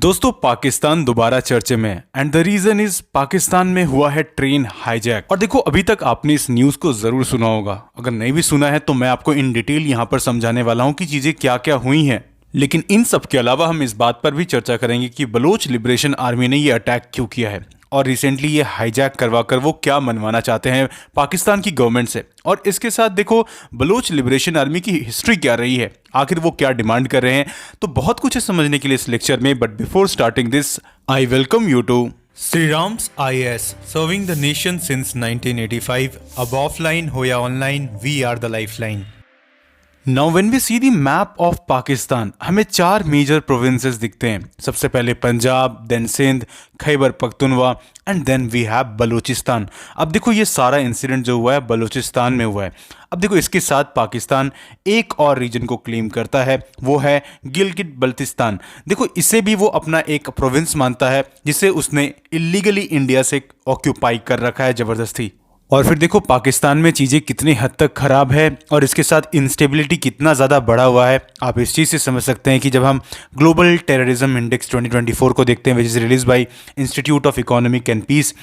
दोस्तों पाकिस्तान दोबारा चर्चे में है and the reason is Pakistan में हुआ है ट्रेन हाईजैक। और देखो अभी तक आपने इस न्यूज को जरूर सुना होगा, अगर नहीं भी सुना है तो मैं आपको इन डिटेल यहाँ पर समझाने वाला हूँ कि चीजें क्या क्या हुई हैं। लेकिन इन सब के अलावा हम इस बात पर भी चर्चा करेंगे कि बलोच लिबरेशन आर्मी ने ये अटैक क्यों किया है और रिसेंटली ये हाईजैक करवा कर वो क्या मनवाना चाहते हैं पाकिस्तान की गवर्नमेंट से। और इसके साथ देखो बलोच लिबरेशन आर्मी की हिस्ट्री क्या रही है, आखिर वो क्या डिमांड कर रहे हैं। तो बहुत कुछ है समझने के लिए इस लेक्चर में, but before starting this I welcome you to Sriram's IS, serving the nation since 1985. अब ऑफलाइन हो या online, we are the lifeline. Now when we see the map of Pakistan हमें चार मेजर प्रोविंसेस दिखते हैं। सबसे पहले Punjab, then Sindh, Khyber Pakhtunkhwa and then we have Balochistan. अब देखो ये सारा इंसिडेंट जो हुआ है बलूचिस्तान में हुआ है। अब देखो इसके साथ पाकिस्तान एक और रीजन को क्लेम करता है, वो है गिलगित बल्तिस्तान। देखो इसे भी वो अपना एक प्रोविंस मानता है जिसे उसने इलीगली इंडिया से ऑक्यूपाई कर रखा है जबरदस्ती। और फिर देखो पाकिस्तान में चीज़ें कितनी हद तक ख़राब है और इसके साथ इंस्टेबिलिटी कितना ज़्यादा बढ़ा हुआ है। आप इस चीज़ से समझ सकते हैं कि जब हम ग्लोबल टेररिज्म इंडेक्स 2024 को देखते हैं which is release by institute of economic and peace,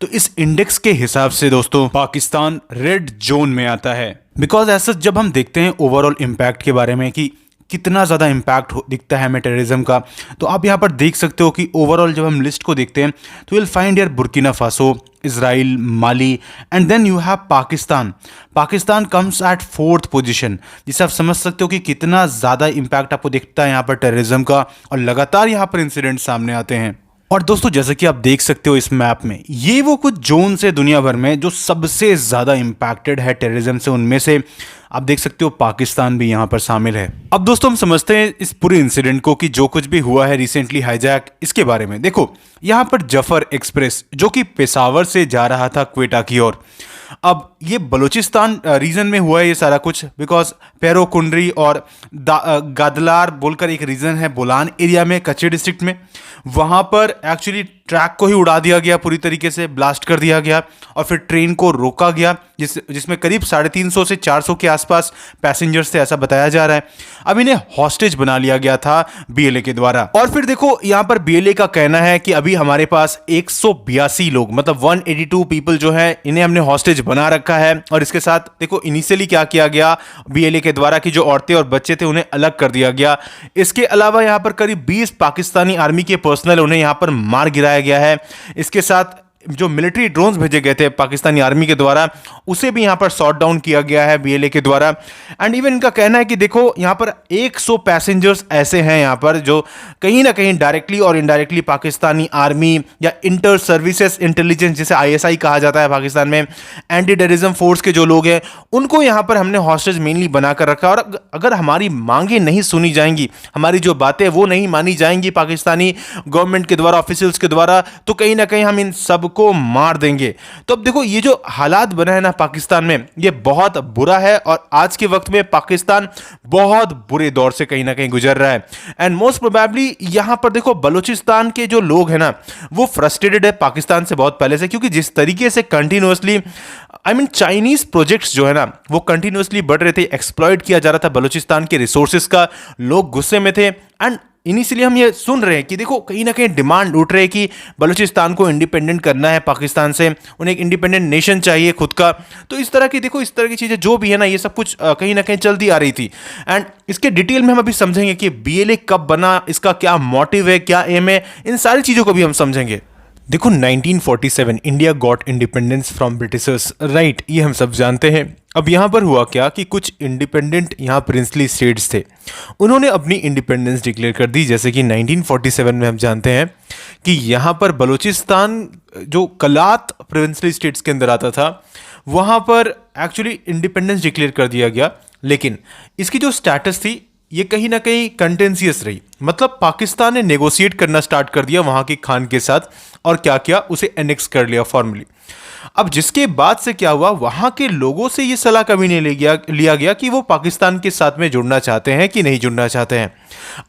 तो इस इंडेक्स के हिसाब से दोस्तों पाकिस्तान रेड जोन में आता है। बिकॉज ऐसा जब हम देखते हैं ओवरऑल इम्पैक्ट के बारे में कि कितना ज़्यादा इम्पैक्ट दिखता है हमें टेररिज्म का, तो आप यहाँ पर देख सकते हो कि ओवरऑल जब हम लिस्ट को देखते हैं तो विल फाइंड यार Burkina Faso, Israel, Mali and then you have Pakistan. Pakistan comes at 4th position, जिसे आप समझ सकते हो कि कितना ज़्यादा इम्पैक्ट आपको दिखता है यहाँ पर टेररिज्म का और लगातार यहाँ पर इंसिडेंट सामने आते हैं। और दोस्तों जैसे कि आप देख सकते हो इस मैप में ये वो कुछ जोन से दुनिया भर में जो सबसे ज़्यादा इम्पैक्टेड है टेररिज्म से, उनमें से आप देख सकते हो पाकिस्तान भी यहाँ पर शामिल है। अब दोस्तों हम समझते हैं इस पूरे इंसिडेंट को कि जो कुछ भी हुआ है रिसेंटली हाईजैक, इसके बारे में। देखो यहाँ पर जफर एक्सप्रेस जो कि पेशावर से जा रहा था क्वेटा की ओर, अब ये बलूचिस्तान रीजन में हुआ है ये सारा कुछ, बिकॉज पैरोकुंड्री और गादलार बोलकर एक रीजन है बोलान एरिया में कच्चे डिस्ट्रिक्ट में, वहाँ पर एक्चुअली ट्रैक को ही उड़ा दिया गया, पूरी तरीके से ब्लास्ट कर दिया गया और फिर ट्रेन को रोका गया जिसमें करीब 350 से 400 के आसपास पैसेंजर्स थे, ऐसा बताया जा रहा है। अब इन्हें हॉस्टेज बना लिया गया था बीएलए के द्वारा। और फिर देखो यहाँ पर बीएलए का कहना है कि अभी हमारे पास 182 लोग मतलब 182 पीपल जो है इन्हें हमने हॉस्टेज बना रखा है। और इसके साथ देखो इनिशियली क्या किया गया बीएलए के द्वारा कि जो औरतें और बच्चे थे उन्हें अलग कर दिया गया। इसके अलावा यहाँ पर करीब 20 पाकिस्तानी आर्मी के पर्सनल उन्हें यहाँ पर मार गिराया गया है। इसके साथ जो मिलिट्री ड्रोन्स भेजे गए थे पाकिस्तानी आर्मी के द्वारा उसे भी यहाँ पर शॉट डाउन किया गया है बीएलए के द्वारा। एंड इवन इनका कहना है कि देखो यहाँ पर 100 पैसेंजर्स ऐसे हैं यहाँ पर जो कहीं ना कहीं डायरेक्टली और इनडायरेक्टली पाकिस्तानी आर्मी या इंटर सर्विसेज इंटेलिजेंस जिसे आईएसआई कहा जाता है पाकिस्तान में, एंटी टेररिज्म फोर्स के जो लोग हैं उनको यहाँ पर हमने हॉस्टेज मेनली बना कर रखा। और अगर हमारी मांगें नहीं सुनी जाएंगी, हमारी जो बातें वो नहीं मानी जाएंगी पाकिस्तानी गवर्नमेंट के द्वारा, ऑफिशियल्स के द्वारा, तो कहीं ना कहीं हम इन सब को मार देंगे। तो अब देखो ये जो हालात बना है ना पाकिस्तान में ये बहुत बुरा है और आज के वक्त में पाकिस्तान बहुत बुरे दौर से कहीं ना कहीं गुजर रहा है। एंड मोस्ट प्रोबेबली यहां पर देखो बलूचिस्तान के जो लोग हैं ना वो फ्रस्ट्रेटेड है पाकिस्तान से बहुत पहले से, क्योंकि जिस तरीके से कंटिन्यूअसली चाइनीज प्रोजेक्ट्स जो है ना वो कंटिन्यूअसली बढ़ रहे थे, एक्सप्लॉइट किया जा रहा था बलूचिस्तान के रिसोर्सेज का, लोग गुस्से में थे। एंड इनिशियली हम ये सुन रहे हैं कि देखो कहीं ना कहीं डिमांड उठ रही है कि बलूचिस्तान को इंडिपेंडेंट करना है पाकिस्तान से, उन्हें एक इंडिपेंडेंट नेशन चाहिए खुद का। तो इस तरह की देखो इस तरह की चीज़ें जो भी है ना ये सब कुछ कहीं ना कहीं चलती आ रही थी। एंड इसके डिटेल में हम अभी समझेंगे कि बीएलए कब बना, इसका क्या मोटिव है, क्या एम है, इन सारी चीज़ों को भी हम समझेंगे। देखो 1947 India got independence from Britishers, right, ये हम सब जानते हैं। अब यहाँ पर हुआ क्या कि कुछ इंडिपेंडेंट यहाँ प्रिंसली स्टेट्स थे, उन्होंने अपनी इंडिपेंडेंस डिक्लेयर कर दी। जैसे कि 1947 में हम जानते हैं कि यहाँ पर बलूचिस्तान जो कलात प्रिंसली स्टेट्स के अंदर आता था वहाँ पर एक्चुअली इंडिपेंडेंस डिक्लेयर कर दिया गया। लेकिन इसकी जो स्टेटस थी ये कहीं ना कहीं कंटेंशियस रही, मतलब पाकिस्तान ने नेगोशिएट करना स्टार्ट कर दिया वहाँ के खान के साथ और क्या किया, उसे एनेक्स कर लिया फॉर्मली। अब जिसके बाद से क्या हुआ, वहां के लोगों से ये सलाह कभी नहीं लिया गया कि वो पाकिस्तान के साथ में जुड़ना चाहते हैं कि नहीं जुड़ना चाहते हैं।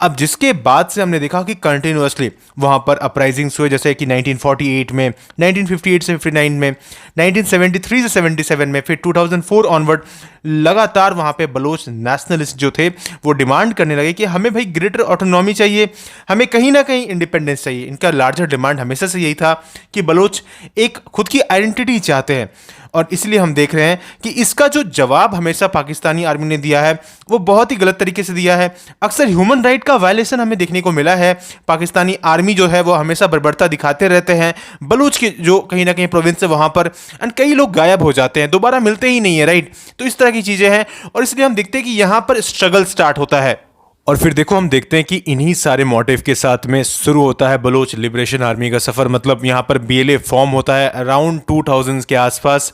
अब जिसके बाद से हमने देखा कि कंटिन्यूअसली वहां पर अपराइजिंग्स हुए, जैसे कि 1948 में, 1958 से 59 में, 1973 से 77 में, फिर 2004 ऑनवर्ड लगातार वहां पे बलोच नेशनलिस्ट जो थे वो डिमांड करने लगे कि हमें भाई ग्रेटर ऑटोनॉमी चाहिए, हमें कहीं ना कहीं इंडिपेंडेंस चाहिए। इनका लार्जर डिमांड हमेशा से यही था कि बलोच एक खुद की आइडेंटिटी चाहते हैं। और इसलिए हम देख रहे हैं कि इसका जो जवाब हमेशा पाकिस्तानी आर्मी ने दिया है वो बहुत ही गलत तरीके से दिया है। अक्सर ह्यूमन राइट का वायलेशन हमें देखने को मिला है। पाकिस्तानी आर्मी जो है वो हमेशा बर्बरता दिखाते रहते हैं। बलूच के जो कहीं ना कहीं प्रोविंस है वहां पर, एंड कई लोग गायब हो जाते हैं, दोबारा मिलते ही नहीं है, राइट। तो इस तरह की चीजें हैं और इसलिए हम देखते हैं कि यहां पर स्ट्रगल स्टार्ट होता है। और फिर देखो हम देखते हैं कि इन्हीं सारे मोटिव के साथ में शुरू होता है बलोच लिबरेशन आर्मी का सफ़र। मतलब यहाँ पर BLA फॉर्म होता है अराउंड 2000 के आसपास।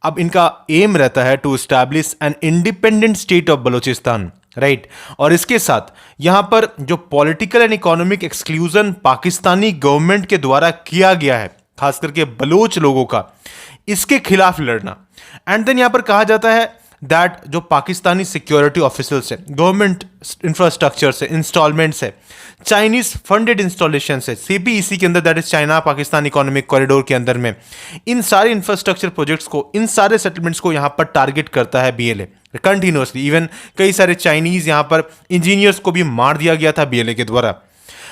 अब इनका एम रहता है to establish an independent state of Balochistan, right. और इसके साथ यहाँ पर जो political and economic exclusion Pakistani government के द्वारा किया गया है, खास करके बलोच लोगों का, इसके खिलाफ लड़ना। एंड देन यहाँ पर कहा जाता है दैट जो पाकिस्तानी सिक्योरिटी ऑफिसर्स से, गवर्नमेंट इंफ्रास्ट्रक्चर से, इंस्टॉलमेंट से, चाइनीज फंडेड इंस्टॉलेशन से, CPEC के अंदर, that is China Pakistan economic corridor के अंदर में, इन सारे इंफ्रास्ट्रक्चर प्रोजेक्ट्स को, इन सारे सेटलमेंट्स को यहाँ पर टारगेट करता है BLA कंटिन्यूअसली। इवन कई सारे चाइनीज यहाँ पर इंजीनियर्स को भी मार दिया गया था BLA के द्वारा।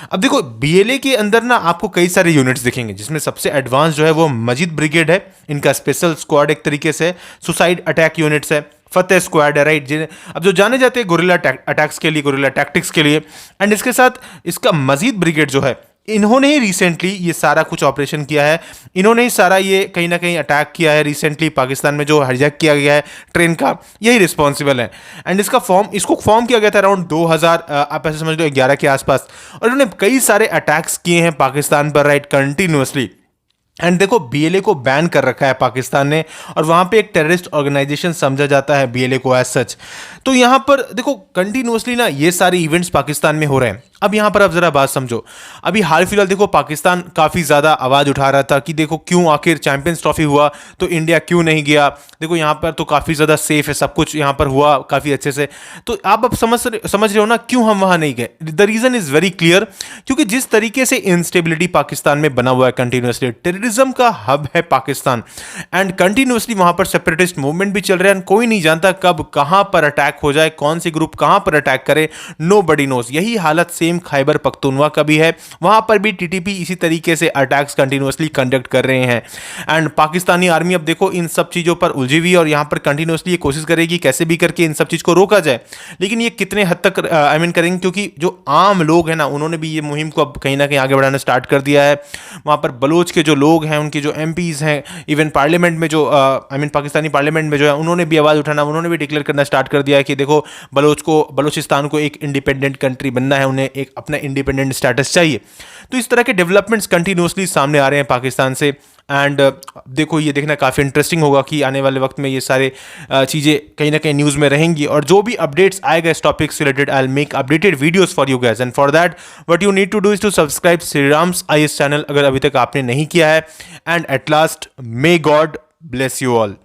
अब देखो BLA के अंदर ना आपको कई सारे यूनिट्स दिखेंगे, जिसमें सबसे एडवांस जो है वो मजिद ब्रिगेड है। इनका स्पेशल स्क्वाड एक तरीके से सुसाइड अटैक यूनिट्स है, फतेह स्क्वाड है, राइट। अब जो जाने जाते हैं गोरिल्ला अटैक्स के लिए, गोरिल्ला टैक्टिक्स के लिए। एंड इसके साथ इसका मजीद ब्रिगेड जो है, इन्होंने ही रिसेंटली ये सारा कुछ ऑपरेशन किया है। इन्होंने ही सारा ये कहीं ना कहीं अटैक किया है रिसेंटली पाकिस्तान में, जो हाईजैक किया गया है ट्रेन का, यही रिस्पॉन्सिबल है। एंड इसको फॉर्म किया गया था अराउंड 2000, आप ऐसे समझ लो 11 के आसपास। और इन्होंने कई सारे अटैक्स किए हैं पाकिस्तान पर, राइट, कंटिन्यूअसली। एंड देखो BLA को बैन कर रखा है पाकिस्तान ने, और वहाँ पे एक टेररिस्ट ऑर्गेनाइजेशन समझा जाता है BLA को एज सच। तो यहाँ पर देखो कंटिन्यूअसली ना ये सारे इवेंट्स पाकिस्तान में हो रहे हैं। अब यहाँ पर आप जरा बात समझो। अभी हाल फिलहाल देखो पाकिस्तान काफ़ी ज़्यादा आवाज़ उठा रहा था कि देखो क्यों आखिर चैंपियंस ट्रॉफी हुआ तो इंडिया क्यों नहीं गया, देखो यहाँ पर तो काफ़ी ज़्यादा सेफ है, सब कुछ यहाँ पर हुआ काफ़ी अच्छे से। तो आप अब समझ रहे हो ना क्यों हम वहाँ नहीं गए। The reason is very clear, क्योंकि जिस तरीके से इंस्टेबिलिटी पाकिस्तान में बना हुआ है कंटिन्यूअसली, टेररिज्म का हब है पाकिस्तान, एंड कंटिन्यूअसली वहाँ पर सेपरेटिस्ट मूवमेंट भी चल रहा है। कोई नहीं जानता कब कहाँ पर अटैक हो जाए, कौन सी ग्रुप कहाँ पर अटैक करे, नोबडी नोज। यही हालत सेम खैबर पख्तूनवा का भी है, वहां पर भी TTP इसी तरीके से अटैक्स कंटिन्यूअसली कंडक्ट कर रहे हैं। एंड पाकिस्तानी आर्मी अब देखो इन सब चीजों पर उलझी हुई, और यहां पर कंटिन्यूअसली ये कोशिश करेगी कैसे भी करके इन सब चीज को रोका जाए। लेकिन ये कितने हद तक करेंगे, क्योंकि जो आम लोग हैं ना उन्होंने भी ये मुहिम को अब कहीं ना कहीं आगे बढ़ाना स्टार्ट कर दिया है। वहां पर बलोच के जो लोग हैं, उनके जो MPs हैं, इवन पार्लियामेंट में जो पाकिस्तानी पार्लियामेंट में जो है, उन्होंने भी आवाज उठाना, उन्होंने भी डिक्लेयर करना स्टार्ट कर दिया है कि देखो बलोचिस्तान को एक इंडिपेंडेंट कंट्री बनना है, उन्हें एक अपना इंडिपेंडेंट स्टेटस चाहिए। तो इस तरह के डेवलपमेंट्स कंटिन्यूअसली सामने आ रहे हैं पाकिस्तान से। एंड देखो ये देखना काफ़ी इंटरेस्टिंग होगा कि आने वाले वक्त में ये सारे चीज़ें कहीं ना कहीं न्यूज़ में रहेंगी, और जो भी अपडेट्स आएगा इस टॉपिक से related, I will make updated videos for you guys. And for that what you need to do is to subscribe Shriram's IAS channel, अगर अभी तक आपने नहीं किया है। And at last, may God bless you all.